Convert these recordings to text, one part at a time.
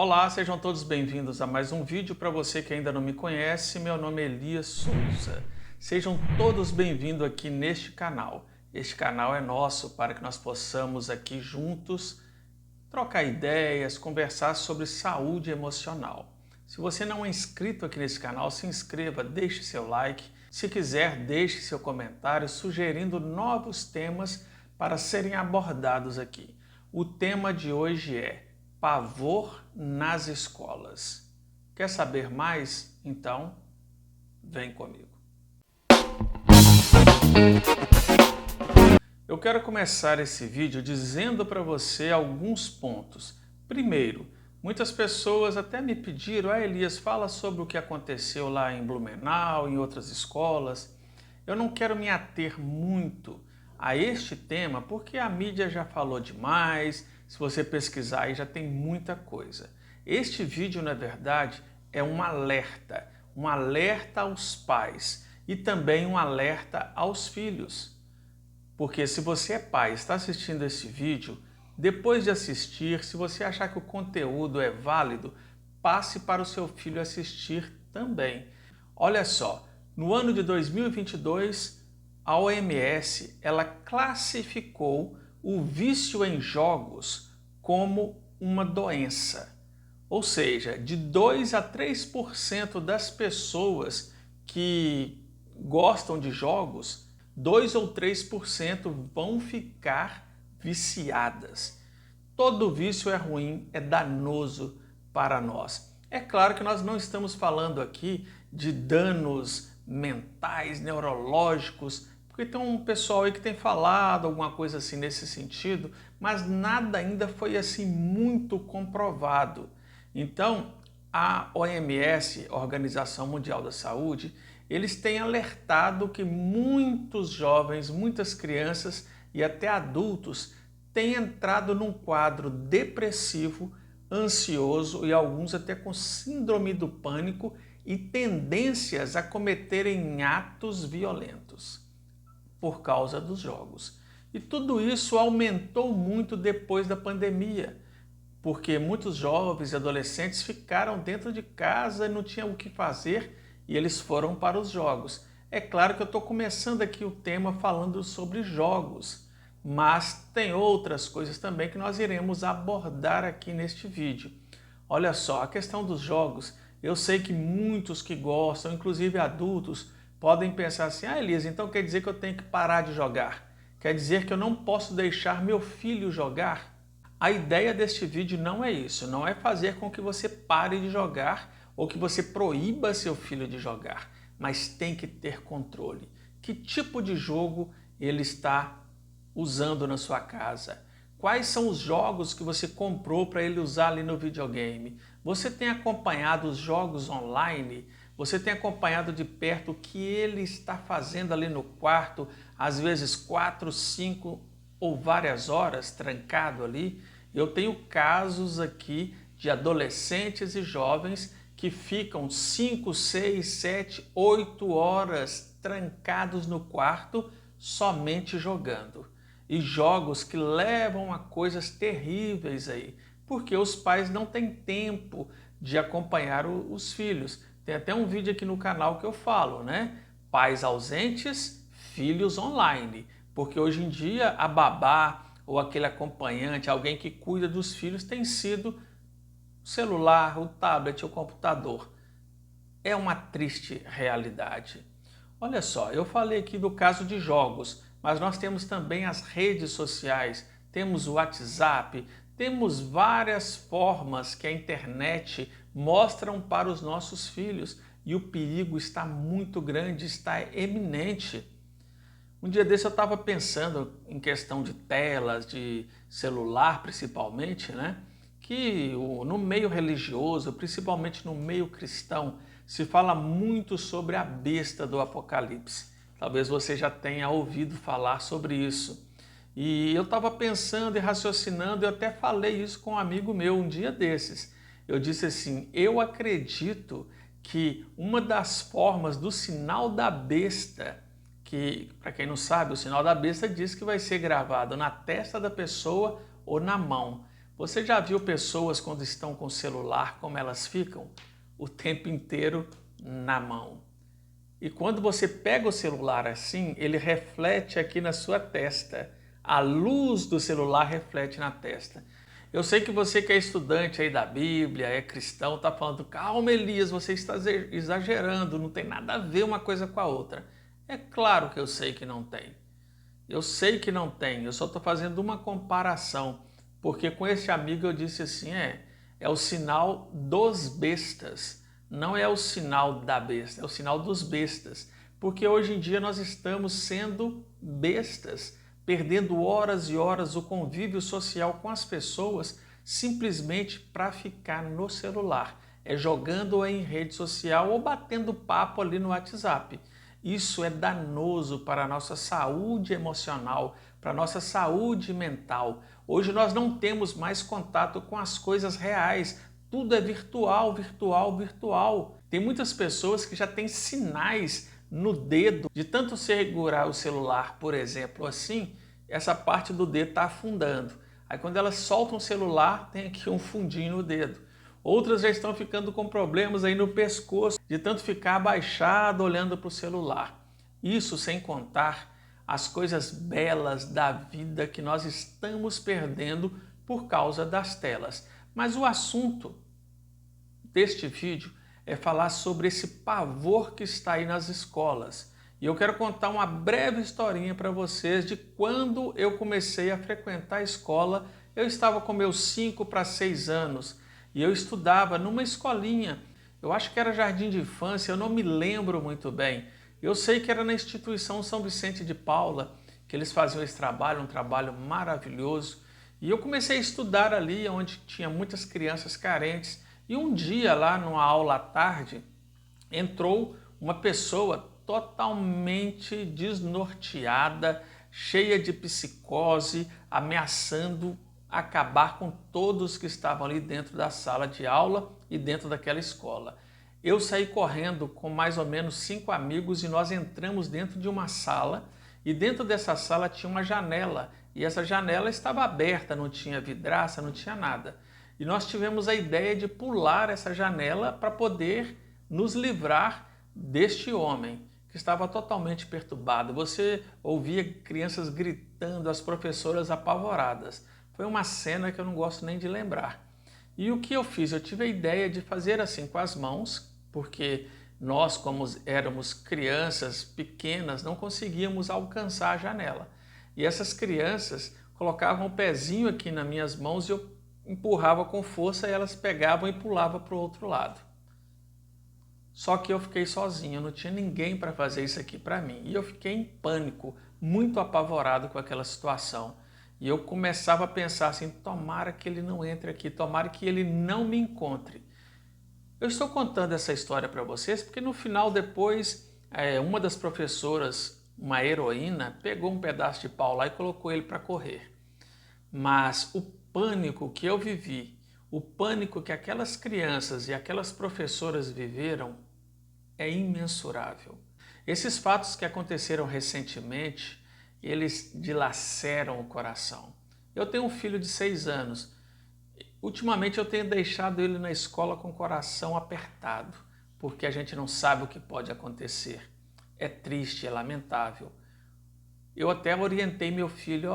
Olá, sejam todos bem-vindos a mais um vídeo. Para você que ainda não me conhece, meu nome é Elias Souza. Sejam todos bem-vindos aqui neste canal. Este canal é nosso para que nós possamos aqui juntos trocar ideias, conversar sobre saúde emocional. Se você não é inscrito aqui nesse canal, se inscreva, deixe seu like. Se quiser, deixe seu comentário sugerindo novos temas para serem abordados aqui. O tema de hoje é pavor nas escolas. Quer saber mais? Então, vem comigo. Eu quero começar esse vídeo dizendo para você alguns pontos. Primeiro, muitas pessoas até me pediram: Elias, fala sobre o que aconteceu lá em Blumenau, em outras escolas. Eu não quero me ater muito a este tema, porque a mídia já falou demais. Se você pesquisar aí já tem muita coisa. Este vídeo, na verdade, é um alerta aos pais e também um alerta aos filhos. Porque se você é pai e está assistindo esse vídeo, depois de assistir, se você achar que o conteúdo é válido, passe para o seu filho assistir também. Olha só, no ano de 2022, a OMS ela classificou o vício em jogos como uma doença. Ou seja, de 2 a 3% das pessoas que gostam de jogos, 2 ou 3% vão ficar viciadas. Todo vício é ruim, é danoso para nós. É claro que nós não estamos falando aqui de danos mentais, neurológicos, porque tem um pessoal aí que tem falado alguma coisa assim nesse sentido, mas nada ainda foi assim muito comprovado. Então, a OMS, Organização Mundial da Saúde, eles têm alertado que muitos jovens, muitas crianças e até adultos têm entrado num quadro depressivo, ansioso e alguns até com síndrome do pânico e tendências a cometerem atos violentos por causa dos jogos. E tudo isso aumentou muito depois da pandemia, porque muitos jovens e adolescentes ficaram dentro de casa e não tinham o que fazer e eles foram para os jogos. É claro que eu estou começando aqui o tema falando sobre jogos, mas tem outras coisas também que nós iremos abordar aqui neste vídeo. Olha só, a questão dos jogos, eu sei que muitos que gostam, inclusive adultos, podem pensar assim: Elias, então quer dizer que eu tenho que parar de jogar? Quer dizer que eu não posso deixar meu filho jogar? A ideia deste vídeo não é isso, não é fazer com que você pare de jogar ou que você proíba seu filho de jogar, mas tem que ter controle. Que tipo de jogo ele está usando na sua casa? Quais são os jogos que você comprou para ele usar ali no videogame? Você tem acompanhado os jogos online? Você tem acompanhado de perto o que ele está fazendo ali no quarto, às vezes 4, 5 ou várias horas trancado ali? Eu tenho casos aqui de adolescentes e jovens que ficam 5, 6, 7, 8 horas trancados no quarto somente jogando. E jogos que levam a coisas terríveis aí, porque os pais não têm tempo de acompanhar os filhos. Tem até um vídeo aqui no canal que eu falo, né? Pais ausentes, filhos online. Porque hoje em dia a babá ou aquele acompanhante, alguém que cuida dos filhos, tem sido o celular, o tablet, o computador. É uma triste realidade. Olha só, eu falei aqui do caso de jogos, mas nós temos também as redes sociais, temos o WhatsApp, temos várias formas que a internet mostram para os nossos filhos e o perigo está muito grande, está eminente. Um dia desse eu estava pensando em questão de telas, de celular principalmente, né? Que no meio religioso, principalmente no meio cristão, se fala muito sobre a besta do Apocalipse. Talvez você já tenha ouvido falar sobre isso. E eu estava pensando e raciocinando, eu até falei isso com um amigo meu um dia desses. Eu disse assim: eu acredito que uma das formas do sinal da besta, que, para quem não sabe, o sinal da besta diz que vai ser gravado na testa da pessoa ou na mão. Você já viu pessoas quando estão com o celular, como elas ficam? O tempo inteiro na mão. E quando você pega o celular assim, ele reflete aqui na sua testa. A luz do celular reflete na testa. Eu sei que você que é estudante aí da Bíblia, é cristão, está falando, calma Elias, você está exagerando, não tem nada a ver uma coisa com a outra. É claro que eu sei que não tem. Eu sei que não tem, eu só estou fazendo uma comparação, porque com esse amigo eu disse assim, é o sinal dos bestas, não é o sinal da besta, é o sinal dos bestas, porque hoje em dia nós estamos sendo bestas, perdendo horas e horas o convívio social com as pessoas simplesmente para ficar no celular, jogando em rede social ou batendo papo ali no WhatsApp. Isso é danoso para a nossa saúde emocional, para a nossa saúde mental. Hoje nós não temos mais contato com as coisas reais. Tudo é virtual, virtual, virtual. Tem muitas pessoas que já têm sinais no dedo. De tanto segurar o celular, por exemplo, assim, essa parte do dedo está afundando. Aí quando elas soltam o celular, tem aqui um fundinho no dedo. Outras já estão ficando com problemas aí no pescoço, de tanto ficar abaixado olhando para o celular. Isso sem contar as coisas belas da vida que nós estamos perdendo por causa das telas. Mas o assunto deste vídeo é falar sobre esse pavor que está aí nas escolas. E eu quero contar uma breve historinha para vocês de quando eu comecei a frequentar a escola. Eu estava com meus 5 para 6 anos. E eu estudava numa escolinha, eu acho que era jardim de infância, eu não me lembro muito bem. Eu sei que era na instituição São Vicente de Paula, que eles faziam esse trabalho, um trabalho maravilhoso. E eu comecei a estudar ali, onde tinha muitas crianças carentes. E um dia, lá numa aula à tarde, entrou uma pessoa totalmente desnorteada, cheia de psicose, ameaçando acabar com todos que estavam ali dentro da sala de aula e dentro daquela escola. Eu saí correndo com mais ou menos 5 amigos e nós entramos dentro de uma sala e dentro dessa sala tinha uma janela e essa janela estava aberta, não tinha vidraça, não tinha nada. E nós tivemos a ideia de pular essa janela para poder nos livrar deste homem que estava totalmente perturbado. Você ouvia crianças gritando, as professoras apavoradas. Foi uma cena que eu não gosto nem de lembrar. E o que eu fiz? Eu tive a ideia de fazer assim com as mãos, porque nós, como éramos crianças pequenas, não conseguíamos alcançar a janela. E essas crianças colocavam o pezinho aqui nas minhas mãos e eu empurrava com força e elas pegavam e pulavam para o outro lado. Só que eu fiquei sozinho, eu não tinha ninguém para fazer isso aqui para mim. E eu fiquei em pânico, muito apavorado com aquela situação. E eu começava a pensar assim, tomara que ele não entre aqui, tomara que ele não me encontre. Eu estou contando essa história para vocês porque no final depois, uma das professoras, uma heroína, pegou um pedaço de pau lá e colocou ele para correr. Mas o pânico que eu vivi, o pânico que aquelas crianças e aquelas professoras viveram é imensurável. Esses fatos que aconteceram recentemente, eles dilaceram o coração. Eu tenho um filho de 6 anos. Ultimamente eu tenho deixado ele na escola com o coração apertado, porque a gente não sabe o que pode acontecer. É triste, é lamentável. Eu até orientei meu filho,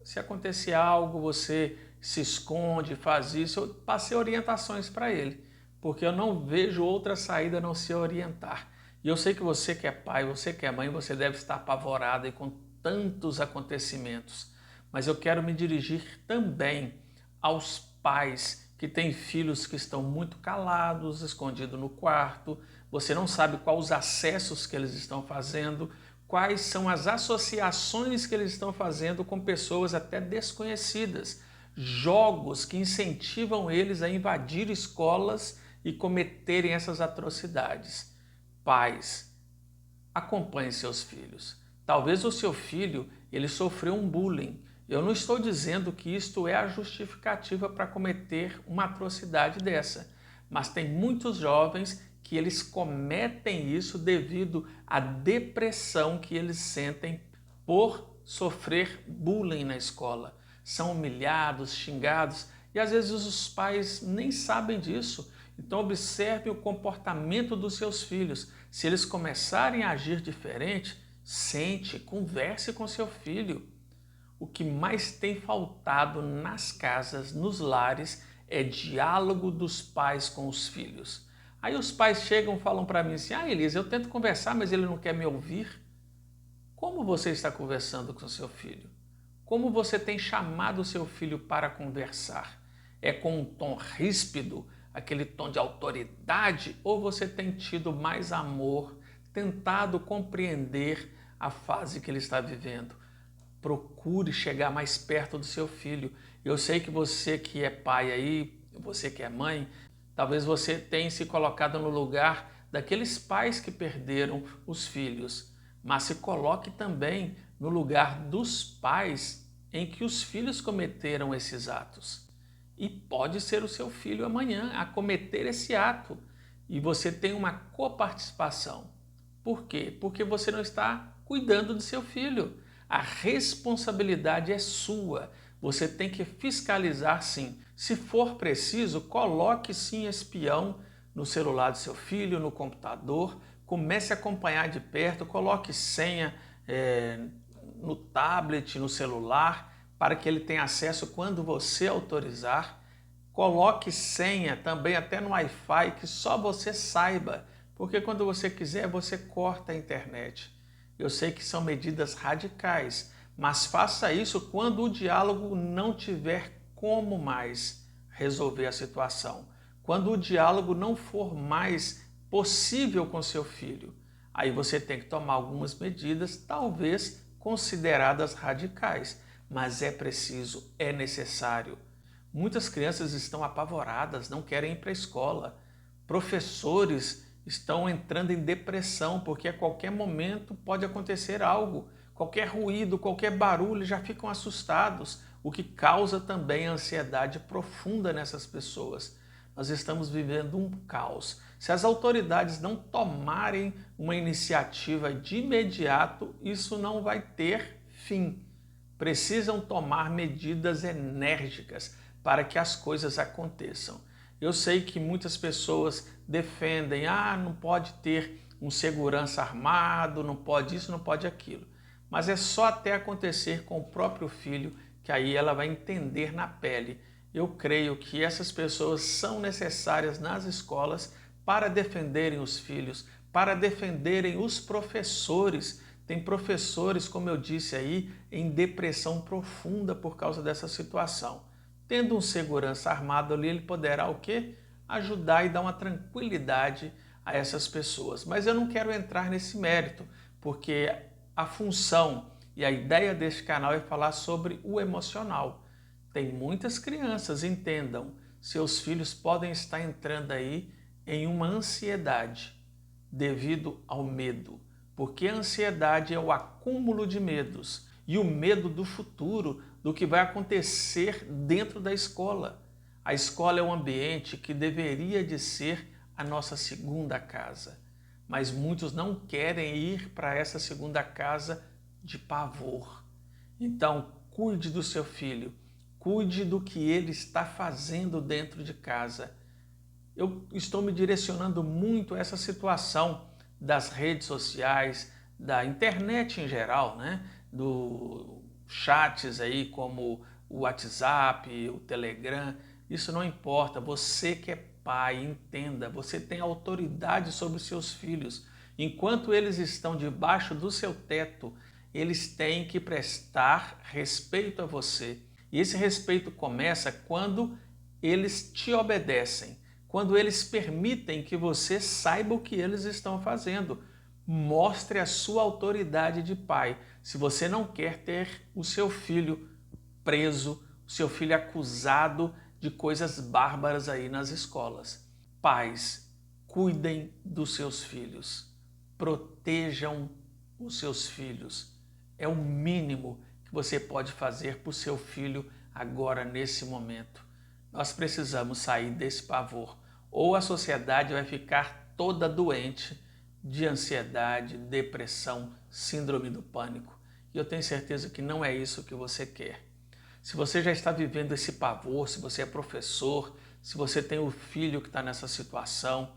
se acontecer algo, você se esconde, faz isso. Eu passei orientações para ele, porque eu não vejo outra saída a não ser orientar. E eu sei que você que é pai, você que é mãe, você deve estar apavorado e com tantos acontecimentos. Mas eu quero me dirigir também aos pais que têm filhos que estão muito calados, escondidos no quarto. Você não sabe quais os acessos que eles estão fazendo, quais são as associações que eles estão fazendo com pessoas até desconhecidas. Jogos que incentivam eles a invadir escolas e cometerem essas atrocidades. Pais, acompanhe seus filhos. Talvez o seu filho ele sofreu um bullying. Eu não estou dizendo que isto é a justificativa para cometer uma atrocidade dessa, mas tem muitos jovens que eles cometem isso devido à depressão que eles sentem por sofrer bullying na escola. São humilhados, xingados, E às vezes os pais nem sabem disso. Então observe o comportamento dos seus filhos. Se eles começarem a agir diferente, sente, converse com seu filho. O que mais tem faltado nas casas, nos lares, é diálogo dos pais com os filhos. Aí os pais chegam e falam para mim assim: Elisa, eu tento conversar, mas ele não quer me ouvir. Como você está conversando com seu filho? Como você tem chamado o seu filho para conversar? É com um tom ríspido, aquele tom de autoridade, ou você tem tido mais amor, tentado compreender a fase que ele está vivendo? Procure chegar mais perto do seu filho. Eu sei que você que é pai aí, você que é mãe, talvez você tenha se colocado no lugar daqueles pais que perderam os filhos, mas se coloque também no lugar dos pais em que os filhos cometeram esses atos. E pode ser o seu filho amanhã a cometer esse ato e você tem uma coparticipação. Por quê? Porque você não está cuidando do seu filho. A responsabilidade é sua. Você tem que fiscalizar sim. Se for preciso, coloque sim espião no celular do seu filho, no computador. Comece a acompanhar de perto, coloque senha no tablet, no celular, para que ele tenha acesso quando você autorizar. Coloque senha também até no Wi-Fi, que só você saiba, porque quando você quiser, você corta a internet. Eu sei que são medidas radicais, mas faça isso quando o diálogo não tiver como mais resolver a situação. Quando o diálogo não for mais possível com seu filho. Aí você tem que tomar algumas medidas, talvez consideradas radicais, mas é preciso, é necessário. Muitas crianças estão apavoradas, não querem ir para a escola. Professores estão entrando em depressão, porque a qualquer momento pode acontecer algo. Qualquer ruído, qualquer barulho, já ficam assustados, o que causa também ansiedade profunda nessas pessoas. Nós estamos vivendo um caos. Se as autoridades não tomarem uma iniciativa de imediato, isso não vai ter fim. Precisam tomar medidas enérgicas para que as coisas aconteçam. Eu sei que muitas pessoas defendem, não pode ter um segurança armado, não pode isso, não pode aquilo. Mas é só até acontecer com o próprio filho que aí ela vai entender na pele. Eu creio que essas pessoas são necessárias nas escolas para defenderem os filhos, para defenderem os professores. Tem professores, como eu disse aí, em depressão profunda por causa dessa situação. Tendo um segurança armado ali, ele poderá o quê? Ajudar e dar uma tranquilidade a essas pessoas. Mas eu não quero entrar nesse mérito, porque a função e a ideia deste canal é falar sobre o emocional. Tem muitas crianças, entendam, seus filhos podem estar entrando aí em uma ansiedade devido ao medo, porque a ansiedade é o acúmulo de medos e o medo do futuro, do que vai acontecer dentro da escola. A escola é um ambiente que deveria de ser a nossa segunda casa, mas muitos não querem ir para essa segunda casa de pavor. Então, cuide do seu filho, cuide do que ele está fazendo dentro de casa. Eu estou me direcionando muito a essa situação das redes sociais, da internet em geral, né? Do chats aí como o WhatsApp, o Telegram, isso não importa. Você que é pai, entenda, você tem autoridade sobre os seus filhos. Enquanto eles estão debaixo do seu teto, eles têm que prestar respeito a você. E esse respeito começa quando eles te obedecem, quando eles permitem que você saiba o que eles estão fazendo. Mostre a sua autoridade de pai. Se você não quer ter o seu filho preso, o seu filho acusado de coisas bárbaras aí nas escolas. Pais, cuidem dos seus filhos. Protejam os seus filhos. É o mínimo que você pode fazer para o seu filho agora, nesse momento. Nós precisamos sair desse pavor, ou a sociedade vai ficar toda doente de ansiedade, depressão, síndrome do pânico. E eu tenho certeza que não é isso que você quer. Se você já está vivendo esse pavor, se você é professor, se você tem um filho que está nessa situação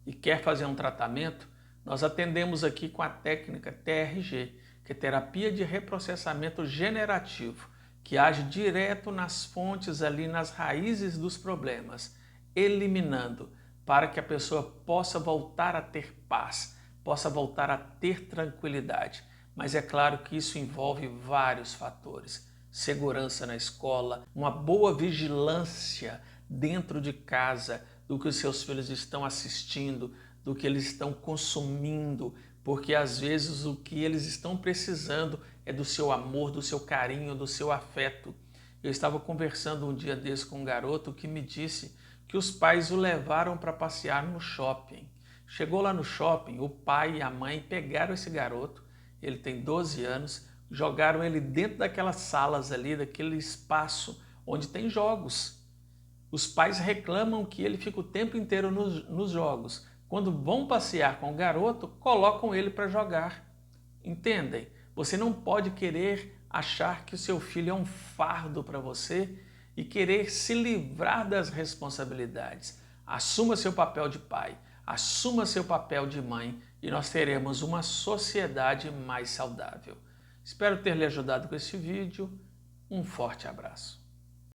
e quer fazer um tratamento, nós atendemos aqui com a técnica TRG, que é terapia de reprocessamento generativo, que age direto nas fontes ali, nas raízes dos problemas, eliminando, para que a pessoa possa voltar a ter paz, possa voltar a ter tranquilidade. Mas é claro que isso envolve vários fatores. Segurança na escola, uma boa vigilância dentro de casa do que os seus filhos estão assistindo, do que eles estão consumindo, porque às vezes o que eles estão precisando é do seu amor, do seu carinho, do seu afeto. Eu estava conversando um dia desse com um garoto que me disse que os pais o levaram para passear no shopping. Chegou lá no shopping, o pai e a mãe pegaram esse garoto, ele tem 12 anos, jogaram ele dentro daquelas salas ali, daquele espaço onde tem jogos. Os pais reclamam que ele fica o tempo inteiro nos jogos. Quando vão passear com o garoto, colocam ele para jogar. Entendem? Você não pode querer achar que o seu filho é um fardo para você e querer se livrar das responsabilidades. Assuma seu papel de pai, assuma seu papel de mãe e nós teremos uma sociedade mais saudável. Espero ter lhe ajudado com esse vídeo. Um forte abraço.